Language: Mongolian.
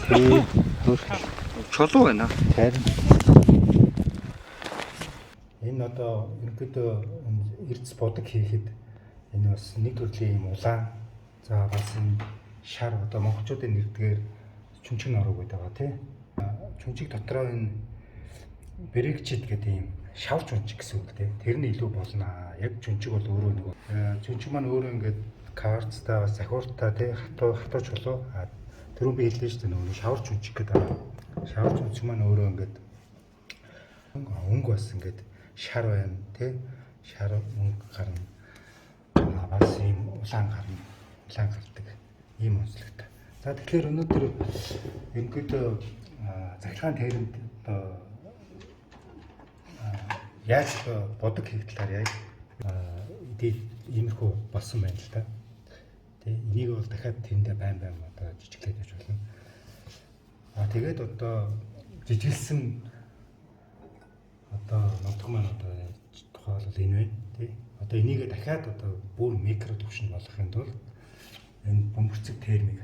Чулуу байна. Харин энэ одоо ерөнхийдөө эрдэс бодог хийхэд энэ бас нэг төрлийн юм улаан за бас энэ шар одоо монголчуудын нэрдгээр чүнчиг норог гэдэг байгаа тий. Чүнчиг дотроо энэ брекчид гэдэг юм шавж чүнчиг гэсэн үг тий. Тэр нь илүү болно. Яг чүнчиг бол өөрөө нэг чүнчиг маань өөрөө ингээд кварцтай бас захиуртай тий хатуу чулуу түрүүн би хэллээ шүү дээ нөгөө шавар чүнчиг гэдэг. Шавар чүнчиг маань өөрөө ингээд өнгө бас ингээд шар байна тий. Шар өнгө гарна. Бас ийм улаан гардаг ийм онцлогтой. За тэгэхээр өнөөдөр ерөнхийдөө цахилгаан тээрэнд яаж бодог хийх талаар яг иймэрхүү болсон байна л да. Тэ энийг бол дахиад тэндээ байн одоо жижиглээд яж болно. Тэгээд одоо жижиглсэн одоо нотго маань одоо тухайлбал энэ байна тий. Одоо энийг дахиад одоо бүр микро түвшинд болгохын тулд энэ бөмбөрцөг термик